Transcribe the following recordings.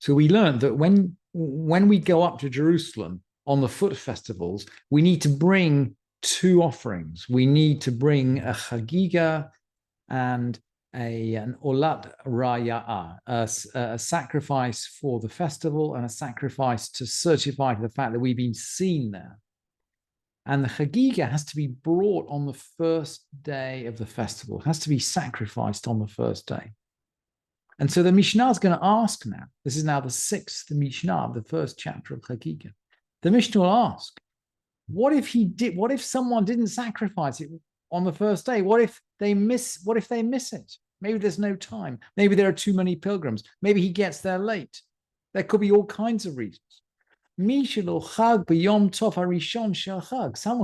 So we learned that when we go up to Jerusalem on the foot festivals, we need to bring two offerings. We need to bring a Hagigah and an olat raya'ah, a sacrifice for the festival and a sacrifice to certify the fact that we've been seen there. And the Hagigah has to be brought on the first day of the festival. It has to be sacrificed on the first day. And so the Mishnah is going to ask now, this is now the sixth Mishnah of the first chapter of Hagigah. The Mishnah will ask, what if someone didn't sacrifice it on the first day? What if they miss it? Maybe there's no time. Maybe there are too many pilgrims. Maybe he gets there late. There could be all kinds of reasons. Someone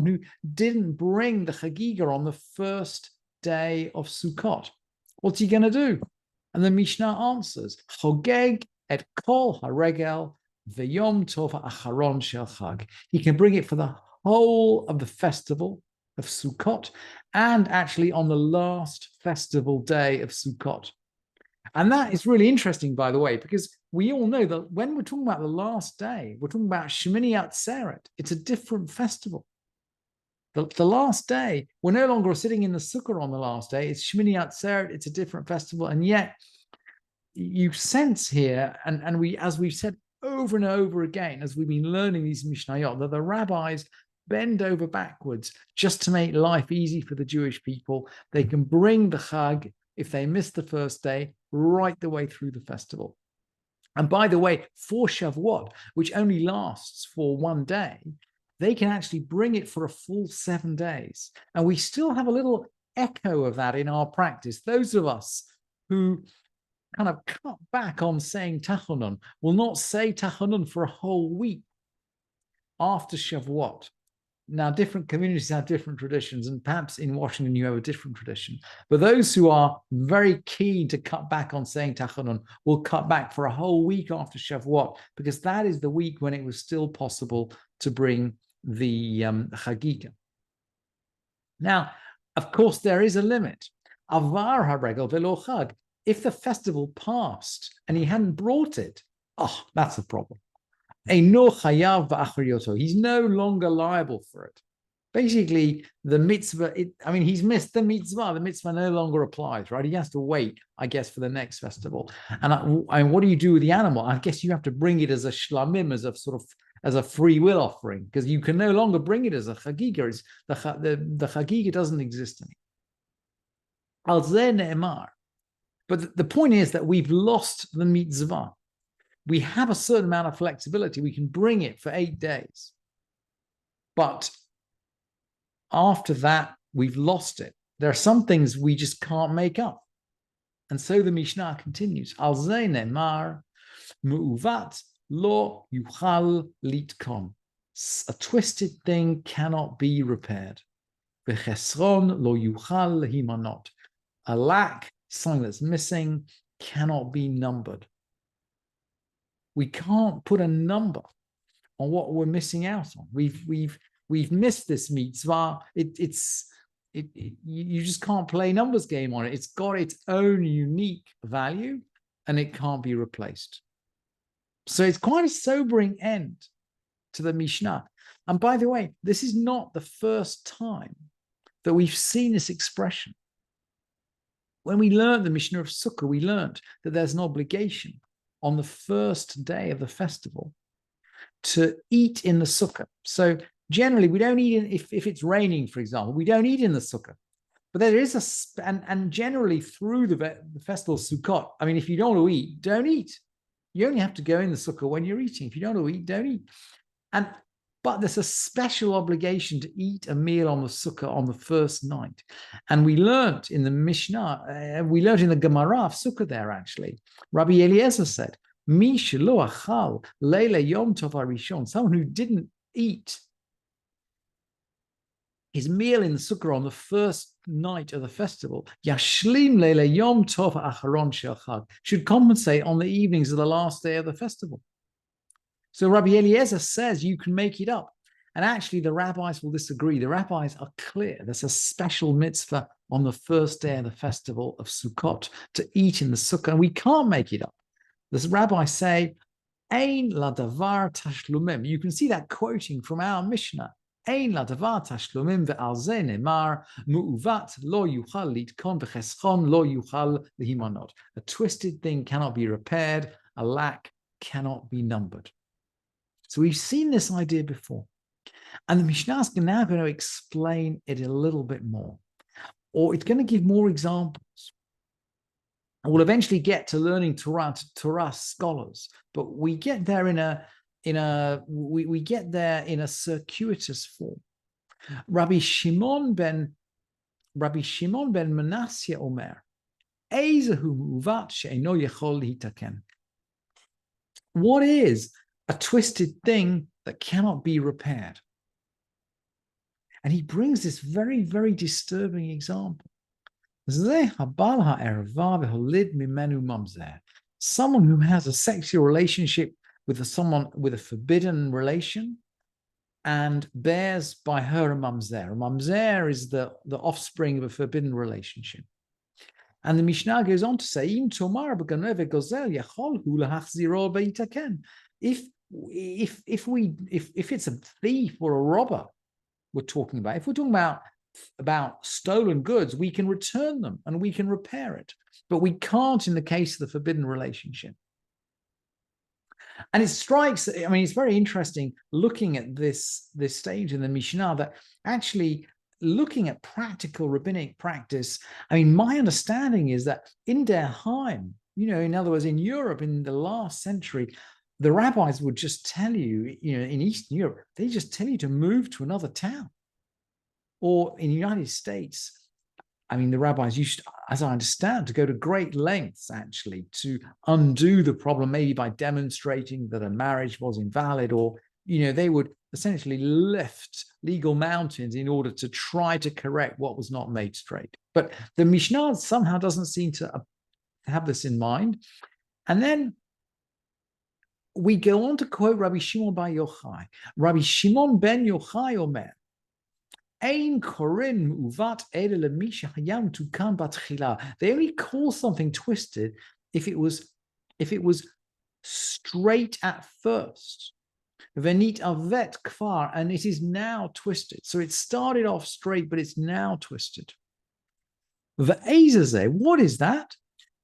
who didn't bring the Hagigah on the first day of Sukkot. What's he going to do? And the Mishnah answers, Chogeg et kol haregel v'yom tov ha'acharon shel Chag. He can bring it for the whole of the festival of Sukkot and actually on the last festival day of Sukkot. And that is really interesting, by the way, because we all know that when we're talking about the last day, we're talking about Shemini Atzeret. It's a different festival. The last day, we're no longer sitting in the sukkah on the last day. It's Shemini Atzeret. It's a different festival. And yet you sense here, and we, as we've said over and over again, as we've been learning these Mishnayot, that the rabbis bend over backwards just to make life easy for the Jewish people. They can bring the Chag, if they miss the first day, right the way through the festival. And by the way, for Shavuot, which only lasts for one day, they can actually bring it for a full 7 days. And we still have a little echo of that in our practice. Those of us who kind of cut back on saying Tachanun will not say Tachanun for a whole week after Shavuot. Now, different communities have different traditions, and perhaps in Washington you have a different tradition. But those who are very keen to cut back on saying Tachanun will cut back for a whole week after Shavuot, because that is the week when it was still possible to bring the Hagigah. Now, of course, there is a limit. Avar haregel velo chag. If the festival passed and he hadn't brought it, that's a problem. He's no longer liable for it. Basically, the mitzvah, he's missed the mitzvah. The mitzvah no longer applies, right? He has to wait, I guess, for the next festival. And what do you do with the animal? I guess you have to bring it as a shlamim, as a free will offering, because you can no longer bring it as a Hagigah. The Hagigah doesn't exist anymore. But the point is that we've lost the mitzvah. We have a certain amount of flexibility. We can bring it for 8 days. But after that, we've lost it. There are some things we just can't make up. And so the Mishnah continues. Al zeh ne'mar mu'uvat lo yuchal litkom. A twisted thing cannot be repaired. V'chesron lo yuchal himanot. A lack, something that's missing, cannot be numbered. We can't put a number on what we're missing out on. We've missed this mitzvah. You just can't play numbers game on it. It's got its own unique value, and it can't be replaced. So it's quite a sobering end to the Mishnah. And by the way, this is not the first time that we've seen this expression. When we learned the Mishnah of Sukkah, we learned that there's an obligation on the first day of the festival to eat in the sukkah. So generally, we don't eat if it's raining, for example, we don't eat in the sukkah. But there is and generally through the festival of Sukkot, if you don't want to eat, don't eat. You only have to go in the sukkah when you're eating. If you don't want to eat, don't eat. But there's a special obligation to eat a meal on the sukkah on the first night. And we learned in the Mishnah, we learned in the Gemara of Sukkah there actually. Rabbi Eliezer said, Mi shelo achal leila yom tov harishon, someone who didn't eat his meal in the sukkah on the first night of the festival, yashlim leila yom tov ha'acharon shel Chag, should compensate on the evenings of the last day of the festival. So Rabbi Eliezer says you can make it up. And actually, the rabbis will disagree. The rabbis are clear. There's a special mitzvah on the first day of the festival of Sukkot to eat in the sukkah. And we can't make it up. The rabbis say Ein ladavar tashlumim. You can see that quoting from our Mishnah. Ein ladavar tashlumim ve'al ze nemar mu'uvat lo yuchal litkon v'cheschon lo yuchal lihimanot. A twisted thing cannot be repaired. A lack cannot be numbered. So we've seen this idea before. And the Mishnah is now going to explain it a little bit more. Or it's going to give more examples. And we'll eventually get to learning Torah to Torah scholars, but we get there in a circuitous form. Rabbi Shimon ben Manasseh Omer, Ezehu uvat she'eno yechol litaken. What is a twisted thing that cannot be repaired? And he brings this very, very disturbing example. Someone who has a sexual relationship with someone with a forbidden relation and bears by her a mamzer. A mamzer is the offspring of a forbidden relationship. And the Mishnah goes on to say, if it's a thief or a robber we're talking about, if we're talking about stolen goods, we can return them and we can repair it, but we can't in the case of the forbidden relationship. And it strikes, I mean, it's very interesting looking at this stage in the Mishnah, that actually looking at practical rabbinic practice, I mean, my understanding is that in der Heim, in other words, in Europe in the last century, the rabbis would just tell you, in Eastern Europe, they just tell you to move to another town. Or in the United States, I mean, the rabbis used to, as I understand, to go to great lengths actually to undo the problem, maybe by demonstrating that a marriage was invalid, or, they would essentially lift legal mountains in order to try to correct what was not made straight. But the Mishnah somehow doesn't seem to have this in mind. And then we go on to quote Rabbi Shimon ben Yochai. Rabbi Shimon ben Yochai Omer, Ein korin uvat edel misha hayam tukan batchila. They only call something twisted if it was straight at first. Venit avet kvar, and it is now twisted. So it started off straight, but it's now twisted. Ve'ezazeh, what is that?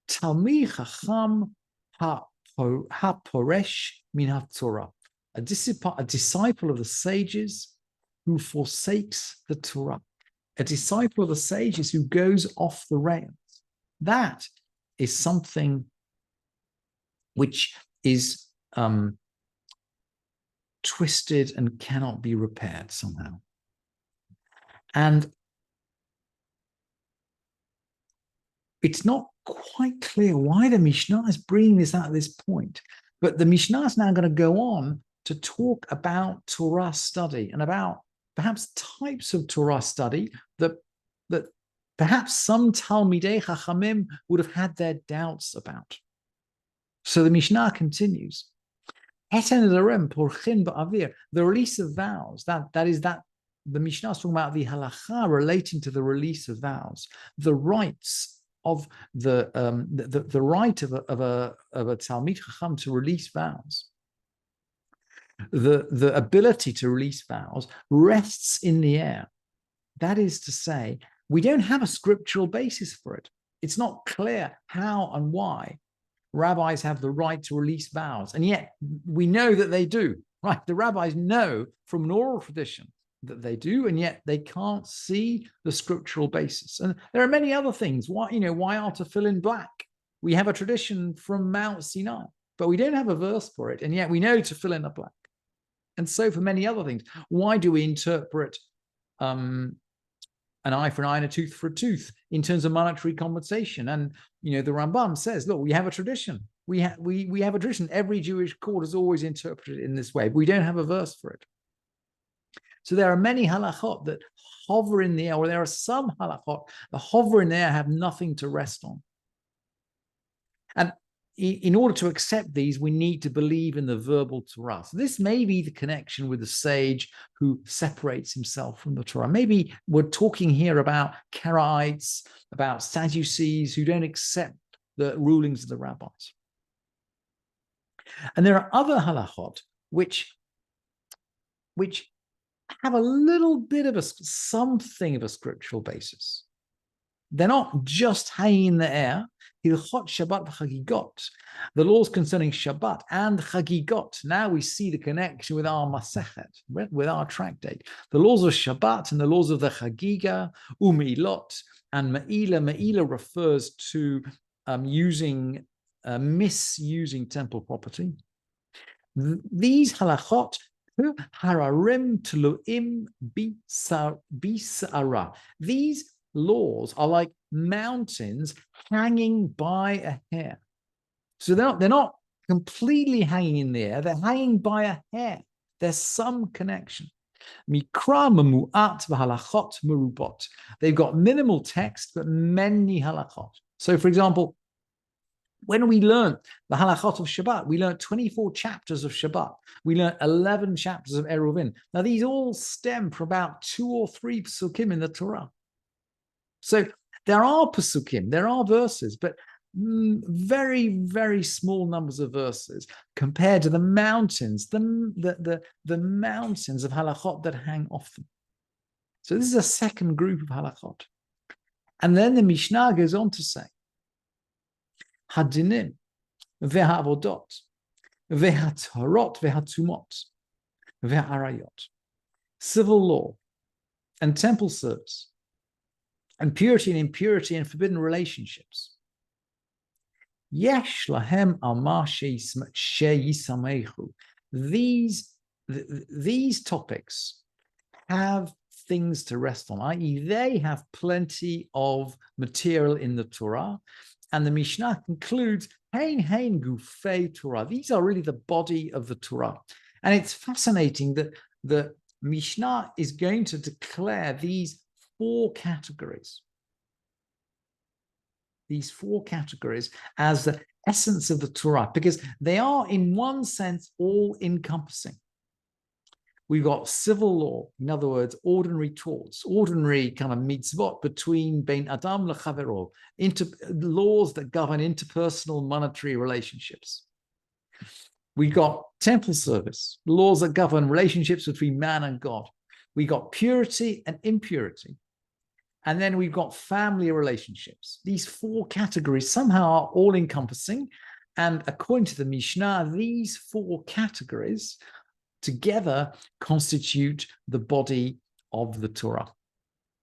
Talmid chacham haporesh min haTorah, a disciple of the sages who forsakes the Torah, a disciple of the sages who goes off the rails. That is something which is twisted and cannot be repaired somehow. And it's not quite clear why the Mishnah is bringing this out at this point, but the Mishnah is now going to go on to talk about Torah study and about perhaps types of Torah study that perhaps some Talmidei Chachamim would have had their doubts about. So the Mishnah continues. The release of vows, that is that the Mishnah is talking about the halacha relating to the release of vows, the rights of the right of a Talmid Chacham to release vows. The ability to release vows rests in the air. That is to say, we don't have a scriptural basis for it. It's not clear how and why rabbis have the right to release vows, and yet we know that they do, right? The rabbis know from an oral tradition that they do, and yet they can't see the scriptural basis. And there are many other things. Why are tefillin black? We have a tradition from Mount Sinai, but we don't have a verse for it, and yet we know tefillin are black. And so for many other things, why do we interpret an eye for an eye and a tooth for a tooth in terms of monetary compensation? And the Rambam says, look, we have a tradition. We have a tradition. Every Jewish court has always interpreted it in this way, but we don't have a verse for it. So there are many halachot that hover in the air, or there are some halachot that hover in the air, have nothing to rest on. And in order to accept these, we need to believe in the verbal Torah. So this may be the connection with the sage who separates himself from the Torah. Maybe we're talking here about Karaites, about Sadducees who don't accept the rulings of the rabbis. And there are other halachot which have a little bit of something of a scriptural basis. They're not just hanging in the air. Hilchot Shabbat v'Chagigot, the laws concerning Shabbat and Chagigot. Now we see the connection with our Masechet, with our tractate. The laws of Shabbat and the laws of the Hagigah, Umeilot, and Me'ilah. Me'ilah refers to misusing temple property. These halachot, hararim tluim bisara. These laws are like mountains hanging by a hair. So they're not completely hanging in the air, they're hanging by a hair. There's some connection. Mikra memu'at v'halachot merubot. They've got minimal text, but many halachot. So for example, when we learned the halachot of Shabbat, we learned 24 chapters of Shabbat. We learned 11 chapters of Eruvin. Now these all stem from about 2 or 3 psukim in the Torah. So there are pasukim, there are verses, but very, very small numbers of verses compared to the mountains, the mountains of halachot that hang off them. So this is a second group of halachot. And then the Mishnah goes on to say, Hadinim, ve'ha'avodot, ve'hatorot, ve'hatumot, ve'arayot, civil law and temple service, and purity and impurity and forbidden relationships. Yesh lahem alma sheyisamechu. These topics have things to rest on, i.e., they have plenty of material in the Torah. And the Mishnah concludes, Hein gufei Torah. These are really the body of the Torah. And it's fascinating that the Mishnah is going to declare these 4 categories. These 4 categories as the essence of the Torah, because they are, in one sense, all-encompassing. We've got civil law, in other words, ordinary torts, ordinary kind of mitzvot between bein adam lechavero, laws that govern interpersonal monetary relationships. We got temple service, laws that govern relationships between man and God. We got purity and impurity. And then we've got family relationships. These 4 categories somehow are all-encompassing. And according to the Mishnah, these 4 categories together constitute the body of the Torah.